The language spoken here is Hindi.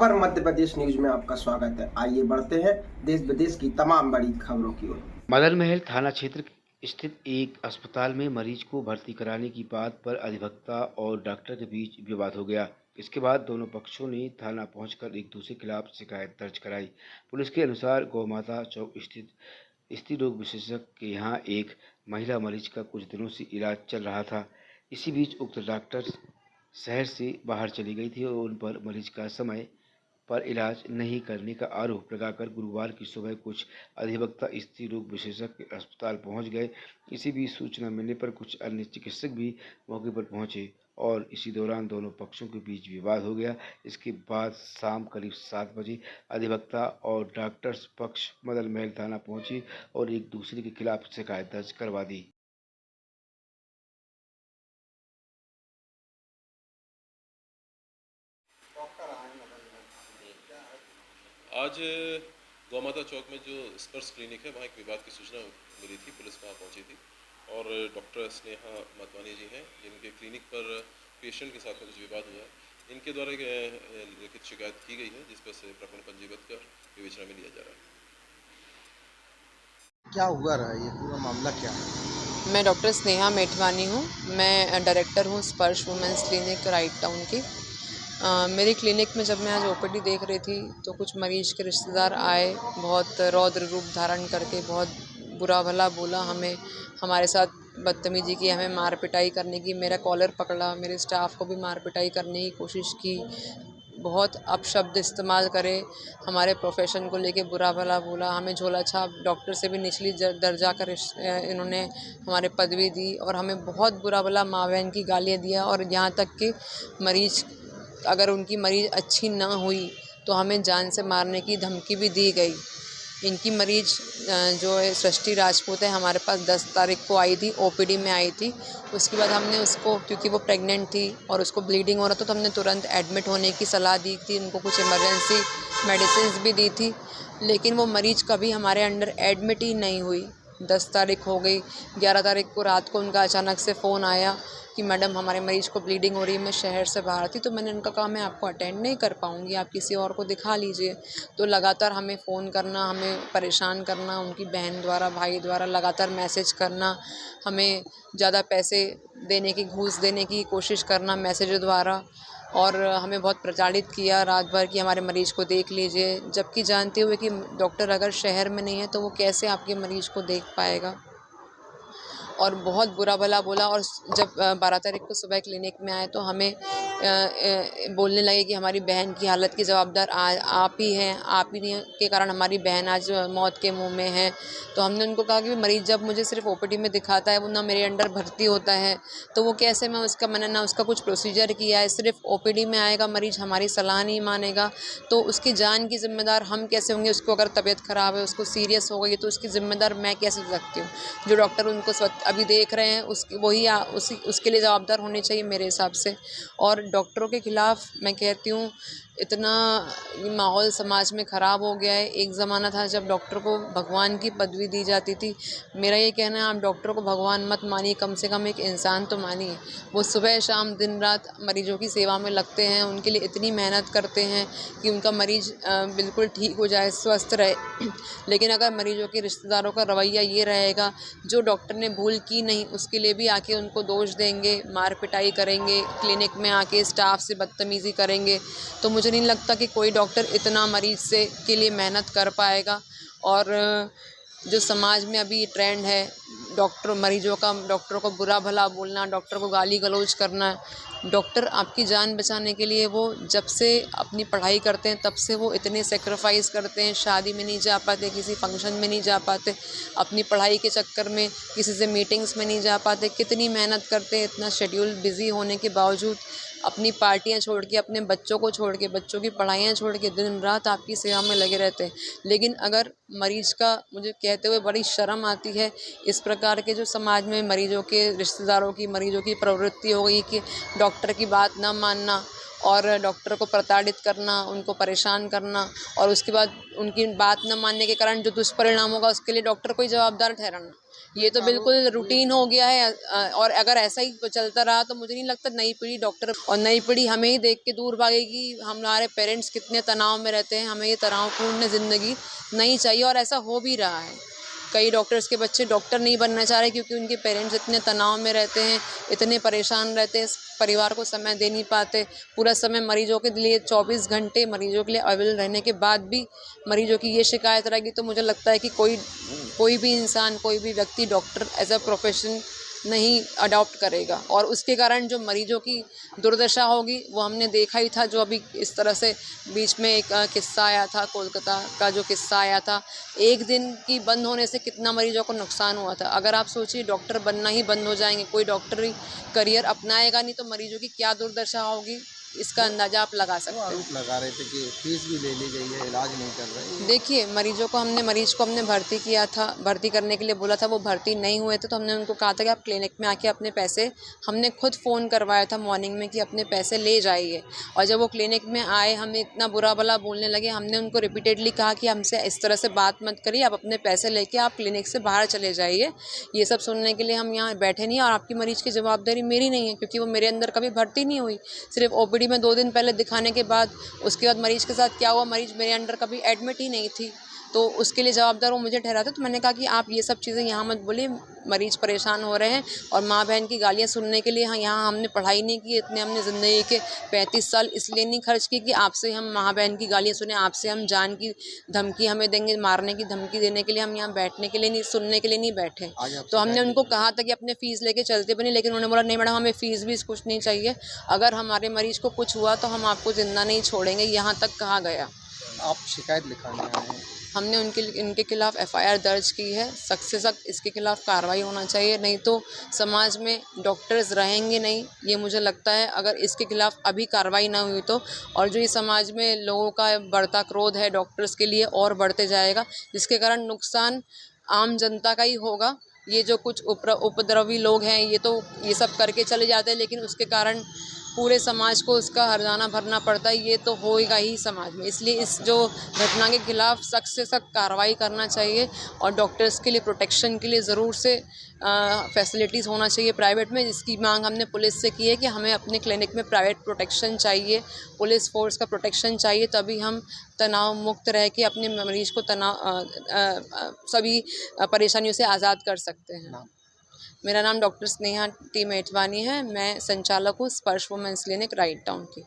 खबर मध्य प्रदेश न्यूज में आपका स्वागत है। आइए बढ़ते हैं देश विदेश की तमाम बड़ी खबरों की ओर। मदन महल थाना क्षेत्र स्थित एक अस्पताल में मरीज को भर्ती कराने की बात पर अधिवक्ता और डॉक्टर के बीच विवाद हो गया। इसके बाद दोनों पक्षों ने थाना पहुंचकर एक दूसरे के खिलाफ शिकायत दर्ज कराई। पुलिस के अनुसार गौमाता चौक स्थित स्त्री रोग विशेषज्ञ के यहाँ एक महिला मरीज का कुछ दिनों से इलाज चल रहा था। इसी बीच उक्त डॉक्टर शहर से बाहर चली गई थी और उन पर मरीज का समय पर इलाज नहीं करने का आरोप लगाकर गुरुवार की सुबह कुछ अधिवक्ता स्त्री रोग विशेषज्ञ अस्पताल पहुंच गए। इसी बीच सूचना मिलने पर कुछ अन्य चिकित्सक भी मौके पर पहुंचे और इसी दौरान दोनों पक्षों के बीच विवाद हो गया। इसके बाद शाम करीब 7 बजे अधिवक्ता और डॉक्टर्स पक्ष मदन महल थाना पहुंची और एक दूसरे के खिलाफ शिकायत दर्ज करवा दी। आज गौमाता चौक में जो स्पर्श क्लिनिक है वहाँ एक विवाद की सूचना मिली थी। पुलिस वहाँ पहुँची थी और डॉक्टर स्नेहा मतवानी जी हैं जिनके क्लिनिक पर पेशेंट के साथ में कुछ विवाद हुआ है। इनके द्वारा लिखित शिकायत की गई है जिस पर से प्रकरण पंजीबद्ध कर विवेचना में लिया जा रहा है। क्या हुआ रहा है, ये पूरा मामला क्या है? मैं डॉक्टर स्नेहा मेठवानी हूँ। मैं डायरेक्टर हूँ स्पर्श वुमेंस क्लिनिक राइट टाउन की। मेरे क्लिनिक में जब मैं आज ओपीडी देख रही थी तो कुछ मरीज के रिश्तेदार आए, बहुत रौद्र रूप धारण करके बहुत बुरा भला बोला, हमें हमारे साथ बदतमीजी की, हमें मार पिटाई करने की, मेरा कॉलर पकड़ा, मेरे स्टाफ को भी मार पिटाई करने की कोशिश की, बहुत अपशब्द इस्तेमाल करे, हमारे प्रोफेशन को लेके बुरा भला बोला, हमें झोला छाप डॉक्टर से भी निचली दर्जा का इन्होंने हमारे पदवी दी और हमें बहुत बुरा भला माँ बहन की गालियाँ दिया। और यहाँ तक कि मरीज अगर उनकी मरीज अच्छी ना हुई तो हमें जान से मारने की धमकी भी दी गई। इनकी मरीज जो है सृष्टि राजपूत है, हमारे पास 10 तारीख को आई थी, ओपीडी में आई थी। उसके बाद हमने उसको, क्योंकि वो प्रेग्नेंट थी और उसको ब्लीडिंग हो रहा था, तो हमने तुरंत एडमिट होने की सलाह दी थी, उनको कुछ इमरजेंसी मेडिसिन भी दी थी। लेकिन वो मरीज कभी हमारे अंडर एडमिट ही नहीं हुई। 10 तारीख हो गई, 11 तारीख को रात को उनका अचानक से फ़ोन आया कि मैडम हमारे मरीज़ को ब्लीडिंग हो रही है, मैं शहर से बाहर थी। तो मैंने उनका कहा मैं आपको अटेंड नहीं कर पाऊँगी, आप किसी और को दिखा लीजिए। तो लगातार हमें फ़ोन करना, हमें परेशान करना, उनकी बहन द्वारा, भाई द्वारा लगातार मैसेज करना, हमें ज़्यादा पैसे देने की, घूस देने की कोशिश करना मैसेज द्वारा, और हमें बहुत प्रताड़ित किया रात भर कि हमारे मरीज़ को देख लीजिए। जबकि जानते हुए कि डॉक्टर अगर शहर में नहीं है तो वो कैसे आपके मरीज़ को देख पाएगा, और बहुत बुरा भला बोला। और जब 12 तारीख को सुबह क्लिनिक में आए तो हमें बोलने लगे कि हमारी बहन की हालत की जवाबदार आप ही हैं, आप ही के कारण हमारी बहन आज मौत के मुंह में है। तो हमने उनको कहा कि मरीज़ जब मुझे सिर्फ ओपीडी में दिखाता है, वो ना मेरे अंडर भर्ती होता है, तो वो कैसे मैंने ना उसका कुछ प्रोसीजर किया है, सिर्फ ओपीडी में आएगा मरीज़, हमारी सलाह नहीं मानेगा तो उसकी जान की ज़िम्मेदार हम कैसे होंगे। उसको अगर तबीयत ख़राब है, उसको सीरियस हो गई तो उसकी ज़िम्मेदार मैं कैसे हो सकती हूँ। जो डॉक्टर उनको अभी देख रहे हैं उसके लिए जवाबदार होने चाहिए मेरे हिसाब से। और डॉक्टरों के खिलाफ मैं कहती हूँ, इतना माहौल समाज में ख़राब हो गया है। एक ज़माना था जब डॉक्टर को भगवान की पदवी दी जाती थी। मेरा ये कहना है, आप डॉक्टर को भगवान मत मानिए, कम से कम एक इंसान तो मानिए। वो सुबह शाम दिन रात मरीजों की सेवा में लगते हैं, उनके लिए इतनी मेहनत करते हैं कि उनका मरीज़ बिल्कुल ठीक हो जाए, स्वस्थ रहे। लेकिन अगर मरीजों के रिश्तेदारों का रवैया ये रहेगा, जो डॉक्टर ने भूल की नहीं उसके लिए भी आके उनको दोष देंगे, मार पिटाई करेंगे, क्लिनिक में आके स्टाफ से बदतमीज़ी करेंगे, तो मुझे नहीं लगता कि कोई डॉक्टर इतना मरीज़ के लिए मेहनत कर पाएगा। और जो समाज में अभी ये ट्रेंड है, डॉक्टरों को बुरा भला बोलना, डॉक्टर को गाली गलौज करना। डॉक्टर आपकी जान बचाने के लिए वो जब से अपनी पढ़ाई करते हैं तब से वो इतने सेक्रीफाइस करते हैं, शादी में नहीं जा पाते, किसी फंक्शन में नहीं जा पाते, अपनी पढ़ाई के चक्कर में किसी से मीटिंग्स में नहीं जा पाते, कितनी मेहनत करते हैं। इतना शेड्यूल बिज़ी होने के बावजूद अपनी पार्टियां छोड़ के, अपने बच्चों को छोड़ के, बच्चों की पढ़ाइयाँ छोड़ के दिन रात आपकी सेवा में लगे रहते हैं। लेकिन अगर मरीज़ का, मुझे कहते हुए बड़ी शर्म आती है, इस प्रकार के जो समाज में मरीजों के रिश्तेदारों की, मरीजों की प्रवृत्ति हो गई कि डॉक्टर की बात ना मानना और डॉक्टर को प्रताड़ित करना, उनको परेशान करना और उसके बाद उनकी बात न मानने के कारण जो दुष्परिणाम होगा उसके लिए डॉक्टर को ही जवाबदार ठहराना, ये तो बिल्कुल रूटीन हो गया है। और अगर ऐसा ही चलता रहा तो मुझे नहीं लगता नई पीढ़ी डॉक्टर और नई पीढ़ी हमें ही देख के दूर भागेगी। हमारे पेरेंट्स कितने तनाव में रहते हैं, हमें ये तनावपूर्ण ज़िंदगी नहीं चाहिए और ऐसा हो भी रहा है। कई डॉक्टर्स के बच्चे डॉक्टर नहीं बनना चाह रहे क्योंकि उनके पेरेंट्स इतने तनाव में रहते हैं, इतने परेशान रहते हैं, परिवार को समय दे नहीं पाते, पूरा समय मरीजों के लिए 24 घंटे मरीजों के लिए अवेलेबल रहने के बाद भी मरीजों की ये शिकायत रहेगी तो मुझे लगता है कि कोई भी इंसान, कोई भी व्यक्ति डॉक्टर एज अ प्रोफेशन नहीं अडॉप्ट करेगा और उसके कारण जो मरीजों की दुर्दशा होगी वो हमने देखा ही था। जो अभी इस तरह से बीच में एक किस्सा आया था, कोलकाता का जो किस्सा आया था, एक दिन की बंद होने से कितना मरीजों को नुकसान हुआ था। अगर आप सोचिए डॉक्टर बनना ही बंद हो जाएंगे, कोई डॉक्टरी करियर अपनाएगा नहीं तो मरीजों की क्या दुर्दशा होगी, इसका अंदाज़ा आप लगा सकते हैं। आरोप लगा रहे थे कि फीस भी ले ली गई है, इलाज नहीं कर रहे। देखिए मरीज को हमने भर्ती किया था, भर्ती करने के लिए बोला था, वो भर्ती नहीं हुए थे तो हमने उनको कहा था कि आप क्लिनिक में आके अपने पैसे, हमने खुद फ़ोन करवाया था मॉर्निंग में कि अपने पैसे ले जाइए। और जब वो क्लिनिक में आए हमें इतना बुरा भला बोलने लगे, हमने उनको रिपीटेडली कहा कि हमसे इस तरह से बात मत करिए, आप अपने पैसे लेके आप क्लिनिक से बाहर चले जाइए। ये सब सुनने के लिए हम यहाँ बैठे नहीं और आपकी मरीज़ की जवाबदारी मेरी नहीं है क्योंकि वो मेरे अंदर कभी भर्ती नहीं हुई। सिर्फ ओपीडी में 2 दिन पहले दिखाने के बाद उसके बाद मरीज़ के साथ क्या हुआ, मरीज़ मेरे अंडर कभी एडमिट ही नहीं थी तो उसके लिए जवाबदार वो मुझे ठहराते। तो मैंने कहा कि आप ये सब चीज़ें यहाँ मत बोलिए, मरीज़ परेशान हो रहे हैं और माँ बहन की गालियाँ सुनने के लिए यहाँ हमने पढ़ाई नहीं की, इतने हमने ज़िंदगी के 35 साल इसलिए नहीं खर्च की कि आपसे हम माँ बहन की गालियाँ सुने, आपसे हम जान की धमकी हमें देंगे, मारने की धमकी देने के लिए हम यहाँ बैठने के लिए नहीं, सुनने के लिए नहीं बैठे। तो हमने उनको कहा था कि अपने फ़ीस लेके चलते बने, लेकिन उन्होंने बोला नहीं मैडम हमें फ़ीस भी कुछ नहीं चाहिए, अगर हमारे मरीज़ को कुछ हुआ तो हम आपको ज़िंदा नहीं छोड़ेंगे, यहाँ तक कहा गया। आप शिकायत लिखाने आए हैं? हमने इनके खिलाफ़ एफआईआर दर्ज की है, सख्त से सख्त इसके खिलाफ़ कार्रवाई होना चाहिए, नहीं तो समाज में डॉक्टर्स रहेंगे नहीं, ये मुझे लगता है। अगर इसके खिलाफ़ अभी कार्रवाई ना हुई तो और जो ये समाज में लोगों का बढ़ता क्रोध है डॉक्टर्स के लिए और बढ़ते जाएगा, जिसके कारण नुकसान आम जनता का ही होगा। ये जो कुछ उपद्रवी लोग हैं ये सब करके चले जाते हैं लेकिन उसके कारण पूरे समाज को उसका हर्जाना भरना पड़ता है, ये तो होएगा ही समाज में। इसलिए इस जो घटना के खिलाफ़ सख्त से सख्त कार्रवाई करना चाहिए और डॉक्टर्स के लिए प्रोटेक्शन के लिए ज़रूर से फैसिलिटीज़ होना चाहिए प्राइवेट में, जिसकी मांग हमने पुलिस से की है कि हमें अपने क्लिनिक में प्राइवेट प्रोटेक्शन चाहिए, पुलिस फोर्स का प्रोटेक्शन चाहिए, तभी हम तनाव मुक्त रह के अपने मरीज़ को सभी परेशानियों से आज़ाद कर सकते हैं। मेरा नाम डॉक्टर स्नेहा टी मेटवानी है, मैं संचालक हूँ स्पर्श वुमेन्स क्लिनिक राइट टाउन की।